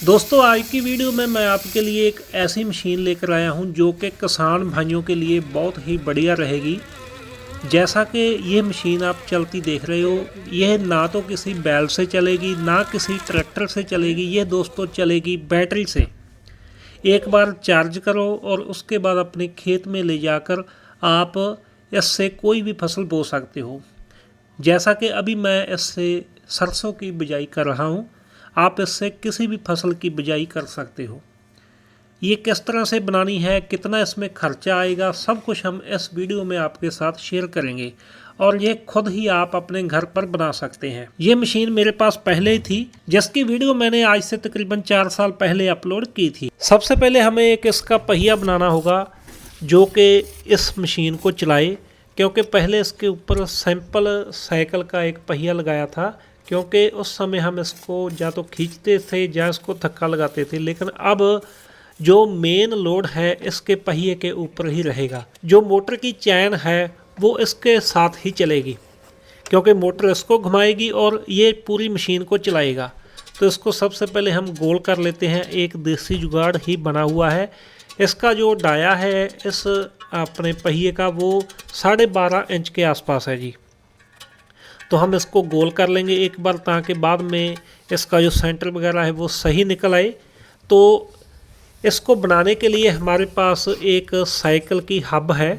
दोस्तों आज की वीडियो में मैं आपके लिए एक ऐसी मशीन लेकर आया हूं जो कि किसान भाइयों के लिए बहुत ही बढ़िया रहेगी। जैसा कि ये मशीन आप चलती देख रहे हो, यह ना तो किसी बैल से चलेगी ना किसी ट्रैक्टर से चलेगी। ये दोस्तों चलेगी बैटरी से। एक बार चार्ज करो और उसके बाद अपने खेत में ले जाकर आप इससे कोई भी फसल बो सकते हो। जैसा कि अभी मैं इससे सरसों की बिजाई कर रहा हूँ, आप इससे किसी भी फसल की बिजाई कर सकते हो। ये किस तरह से बनानी है, कितना इसमें खर्चा आएगा, सब कुछ हम इस वीडियो में आपके साथ शेयर करेंगे और ये खुद ही आप अपने घर पर बना सकते हैं। ये मशीन मेरे पास पहले ही थी, जिसकी वीडियो मैंने आज से तकरीबन 4 साल पहले अपलोड की थी। सबसे पहले हमें एक इसका पहिया बनाना होगा जो कि इस मशीन को चलाए, क्योंकि पहले इसके ऊपर सैंपल साइकिल का एक पहिया लगाया था, क्योंकि उस समय हम इसको या तो खींचते थे या इसको धक्का लगाते थे। लेकिन अब जो मेन लोड है इसके पहिए के ऊपर ही रहेगा। जो मोटर की चैन है वो इसके साथ ही चलेगी, क्योंकि मोटर इसको घुमाएगी और ये पूरी मशीन को चलाएगा। तो इसको सबसे पहले हम गोल कर लेते हैं। एक देसी जुगाड़ ही बना हुआ है। इसका जो डाया है इस अपने पहिए का वो 12.5 इंच के आसपास है जी। तो हम इसको गोल कर लेंगे एक बार, ताकि बाद में इसका जो सेंटर वगैरह है वो सही निकल आए। तो इसको बनाने के लिए हमारे पास एक साइकिल की हब है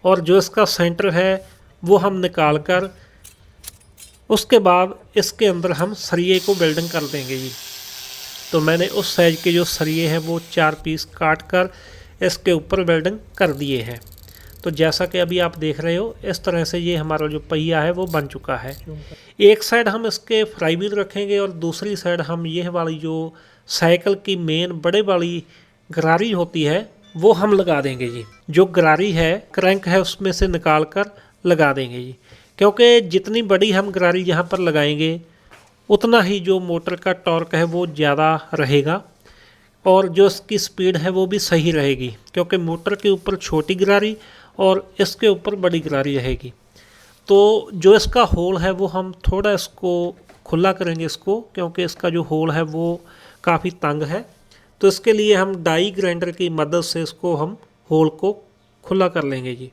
और जो इसका सेंटर है वो हम निकाल कर उसके बाद इसके अंदर हम सरिये को वेल्डिंग कर देंगे जी। तो मैंने उस साइज के जो सरिये हैं वो 4 पीस काट कर इसके ऊपर वेल्डिंग कर दिए हैं। तो जैसा कि अभी आप देख रहे हो, इस तरह से ये हमारा जो पहिया है वो बन चुका है। एक साइड हम इसके फ्लाई व्हील रखेंगे और दूसरी साइड हम ये वाली जो साइकिल की मेन बड़े वाली गरारी होती है वो हम लगा देंगे जी। जो गरारी है, क्रैंक है, उसमें से निकाल कर लगा देंगे जी, क्योंकि जितनी बड़ी हम गरारी यहाँ पर लगाएंगे उतना ही जो मोटर का टॉर्क है वो ज़्यादा रहेगा और जो इसकी स्पीड है वो भी सही रहेगी, क्योंकि मोटर के ऊपर छोटी गरारी और इसके ऊपर बड़ी गरारी रहेगी। तो जो इसका होल है वो हम थोड़ा इसको खुला करेंगे इसको, क्योंकि इसका जो होल है वो काफ़ी तंग है। तो इसके लिए हम डाई ग्राइंडर की मदद से इसको हम होल को खुला कर लेंगे जी।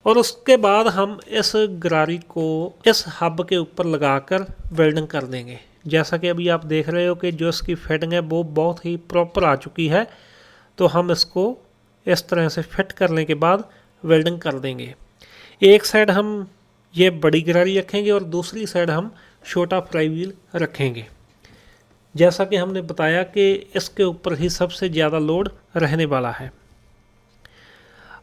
और उसके बाद हम इस गरारी को इस हब के ऊपर लगाकर वेल्डिंग कर देंगे। जैसा कि अभी आप देख रहे हो कि जो इसकी फिटिंग है वो बहुत ही प्रॉपर आ चुकी है। तो हम इसको इस तरह से फिट करने के बाद वेल्डिंग कर देंगे। एक साइड हम ये बड़ी गरारी रखेंगे और दूसरी साइड हम छोटा फ्लाई व्हील रखेंगे। जैसा कि हमने बताया कि इसके ऊपर ही सबसे ज़्यादा लोड रहने वाला है।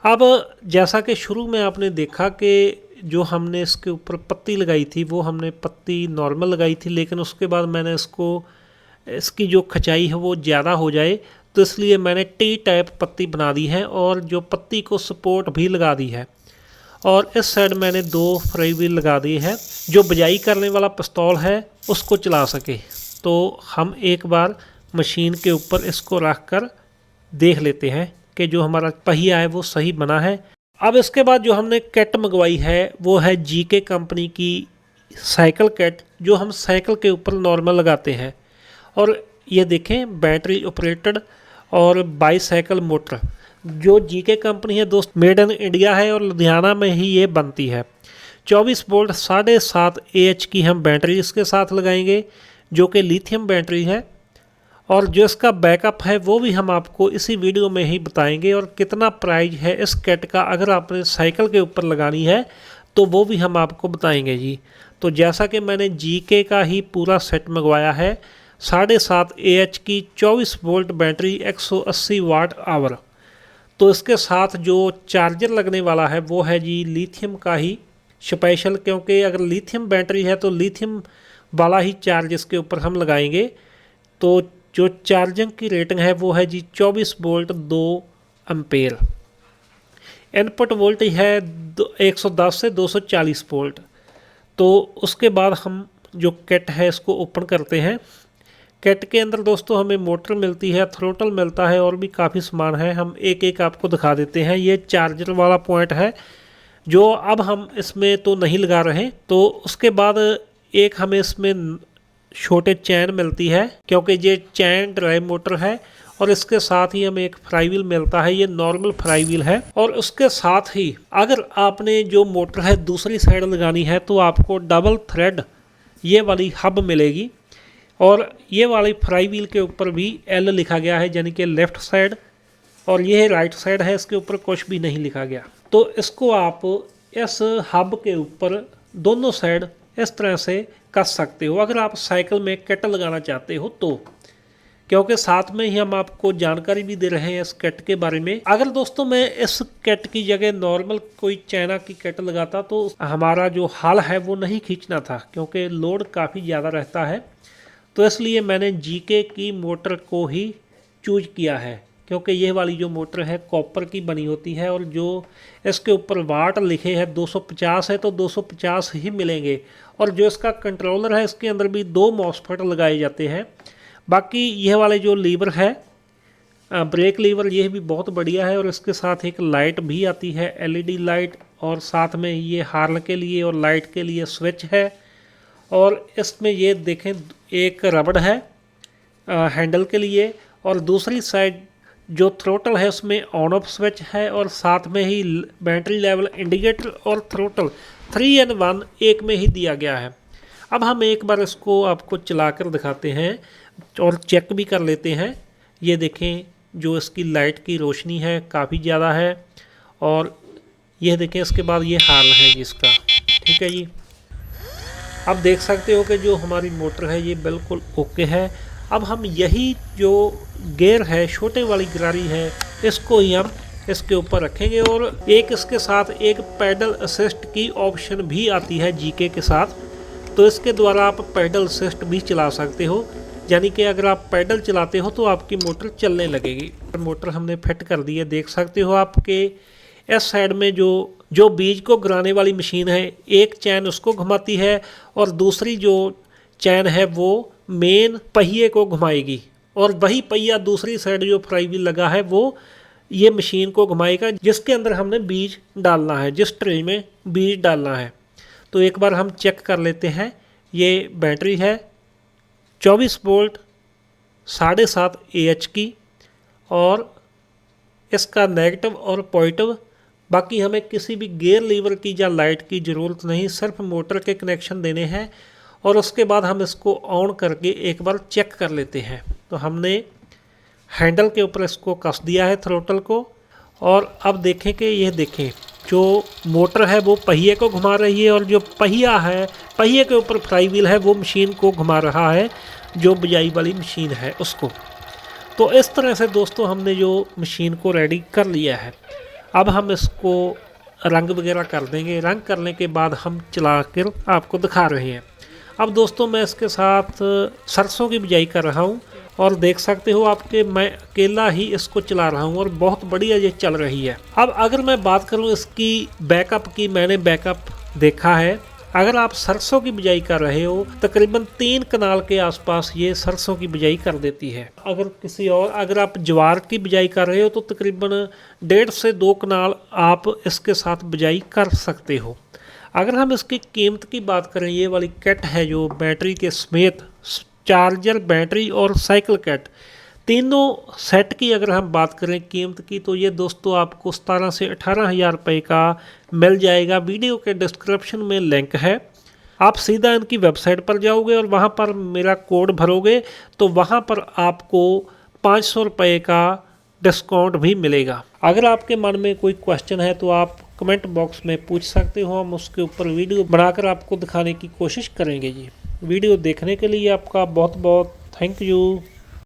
अब जैसा कि शुरू में आपने देखा कि जो हमने इसके ऊपर पत्ती लगाई थी वो हमने पत्ती नॉर्मल लगाई थी, लेकिन उसके बाद मैंने इसकी जो खचाई है वो ज़्यादा हो जाए तो इसलिए मैंने टी टाइप पत्ती बना दी है और जो पत्ती को सपोर्ट भी लगा दी है। और इस साइड मैंने 2 फ्लाई व्हील लगा दिए हैं, जो बिजाई करने वाला पिस्तौल है उसको चला सके। तो हम एक बार मशीन के ऊपर इसको रख कर देख लेते हैं कि जो हमारा पहिया है वो सही बना है। अब इसके बाद जो हमने किट मंगवाई है वो है जीके कंपनी की साइकिल किट, जो हम साइकिल के ऊपर नॉर्मल लगाते हैं। और ये देखें, बैटरी ऑपरेटेड और बाईसाइकिल मोटर। जो जीके कंपनी है दोस्त, मेड इन इंडिया है और लुधियाना में ही ये बनती है। 24 वोल्ट 7.5 AH की हम बैटरी इसके साथ लगाएंगे, जो कि लिथियम बैटरी है। और जो इसका बैकअप है वो भी हम आपको इसी वीडियो में ही बताएंगे। और कितना प्राइस है इस किट का अगर आपने साइकिल के ऊपर लगानी है तो वो भी हम आपको बताएंगे जी। तो जैसा कि मैंने जीके का ही पूरा सेट मंगवाया है, 7.5 AH की 24 वोल्ट बैटरी 180 वाट आवर। तो इसके साथ जो चार्जर लगने वाला है वो है जी लिथियम का ही स्पेशल, क्योंकि अगर लिथियम बैटरी है तो लिथियम वाला ही चार्ज इसके ऊपर हम लगाएंगे। तो जो चार्जिंग की रेटिंग है वो है जी 24 वोल्ट 2 एम्पेयर। इनपुट वोल्टेज है 110 से 240 वोल्ट। तो उसके बाद हम जो किट है इसको ओपन करते हैं। किट के अंदर दोस्तों हमें मोटर मिलती है, थ्रोटल मिलता है और भी काफ़ी सामान है। हम एक एक आपको दिखा देते हैं। ये चार्जर वाला पॉइंट है जो अब हम इसमें तो नहीं लगा रहे। तो उसके बाद एक हमें इसमें छोटे चैन मिलती है, क्योंकि ये चैन ड्राइव मोटर है। और इसके साथ ही हमें एक फ्लाई व्हील मिलता है, ये नॉर्मल फ्लाई व्हील है। और उसके साथ ही अगर आपने जो मोटर है दूसरी साइड लगानी है तो आपको डबल थ्रेड ये वाली हब मिलेगी। और ये वाली फ्लाई व्हील के ऊपर भी एल लिखा गया है, यानी कि लेफ़्ट साइड, और ये राइट साइड है, इसके ऊपर कुछ भी नहीं लिखा गया। तो इसको आप इस हब के ऊपर दोनों साइड इस तरह से कस सकते हो अगर आप साइकिल में किट लगाना चाहते हो तो, क्योंकि साथ में ही हम आपको जानकारी भी दे रहे हैं इस किट के बारे में। अगर दोस्तों मैं इस किट की जगह नॉर्मल कोई चाइना की किट लगाता तो हमारा जो हल है वो नहीं खींचना था, क्योंकि लोड काफ़ी ज़्यादा रहता है। तो इसलिए मैंने जीके की मोटर को ही चूज किया है, क्योंकि ये वाली जो मोटर है कॉपर की बनी होती है, और जो इसके ऊपर वाट लिखे हैं 250 है तो 250 ही मिलेंगे। और जो इसका कंट्रोलर है इसके अंदर भी 2 मॉसफेट लगाए जाते हैं। बाकी ये वाले जो लीवर है ब्रेक लीवर, ये भी बहुत बढ़िया है। और इसके साथ एक लाइट भी आती है, एलईडी लाइट, और साथ में ये हॉर्न के लिए और लाइट के लिए स्विच है। और इसमें ये देखें एक रबड़ है हैंडल के लिए, और दूसरी साइड जो थ्रोटल है उसमें ऑन ऑफ स्विच है, और साथ में ही बैटरी लेवल इंडिकेटर और थ्रोटल 3 in 1 एक में ही दिया गया है। अब हम एक बार इसको आपको चलाकर दिखाते हैं और चेक भी कर लेते हैं। ये देखें जो इसकी लाइट की रोशनी है काफ़ी ज़्यादा है, और यह देखें इसके बाद ये हाल है जिसका, ठीक है जी। अब देख सकते हो कि जो हमारी मोटर है ये बिल्कुल ओके है। अब हम यही जो गियर है, छोटे वाली गरारी है, इसको ही हम इसके ऊपर रखेंगे। और एक इसके साथ एक पैडल असिस्ट की ऑप्शन भी आती है जीके के साथ, तो इसके द्वारा आप पैडल असिस्ट भी चला सकते हो, यानी कि अगर आप पैडल चलाते हो तो आपकी मोटर चलने लगेगी। मोटर हमने फिट कर दी है, देख सकते हो आपके इस साइड में जो बीज को गिराने वाली मशीन है, एक चैन उसको घुमाती है और दूसरी जो चैन है वो मेन पहिए को घुमाएगी, और वही पहिया दूसरी साइड जो फ्लाई व्हील लगा है वो ये मशीन को घुमाएगा, जिसके अंदर हमने बीज डालना है, जिस ट्रे में बीज डालना है। तो एक बार हम चेक कर लेते हैं। ये बैटरी है 24 वोल्ट 7.5 AH की, और इसका नेगेटिव और पॉजिटिव। बाकी हमें किसी भी गियर लीवर की या लाइट की ज़रूरत नहीं, सिर्फ मोटर के कनेक्शन देने हैं। और उसके बाद हम इसको ऑन करके एक बार चेक कर लेते हैं। तो हमने हैंडल के ऊपर इसको कस दिया है थ्रोटल को, और अब देखें कि ये देखें जो मोटर है वो पहिए को घुमा रही है, और जो पहिया है पहिए के ऊपर फ्लाई व्हील है वो मशीन को घुमा रहा है, जो बिजाई वाली मशीन है उसको। तो इस तरह से दोस्तों हमने जो मशीन को रेडी कर लिया है। अब हम इसको रंग वगैरह कर देंगे। रंग करने के बाद हम चला कर आपको दिखा रहे हैं। अब दोस्तों मैं इसके साथ सरसों की बिजाई कर रहा हूँ, और देख सकते हो आपके मैं अकेला ही इसको चला रहा हूँ, और बहुत बढ़िया ये चल रही है। अब अगर मैं बात करूँ इसकी बैकअप की, मैंने बैकअप देखा है। अगर आप सरसों की बिजाई कर रहे हो तकरीबन 3 कनाल के आसपास ये सरसों की बिजाई कर देती है। अगर आप ज्वार की बिजाई कर रहे हो तो तकरीबन 1.5 से 2 कनाल आप इसके साथ बिजाई कर सकते हो। अगर हम इसकी कीमत की बात करें, ये वाली किट है जो बैटरी के समेत चार्जर, बैटरी और साइकिल किट तीनों सेट की अगर हम बात करें कीमत की, तो ये दोस्तों आपको 17 से 18 हज़ार रुपये का मिल जाएगा। वीडियो के डिस्क्रिप्शन में लिंक है, आप सीधा इनकी वेबसाइट पर जाओगे और वहाँ पर मेरा कोड भरोगे तो वहाँ पर आपको 500 रुपये का डिस्काउंट भी मिलेगा। अगर आपके मन में कोई क्वेश्चन है तो आप कमेंट बॉक्स में पूछ सकते हो, हम उसके ऊपर वीडियो बनाकर आपको दिखाने की कोशिश करेंगे जी। वीडियो देखने के लिए आपका बहुत बहुत थैंक यू।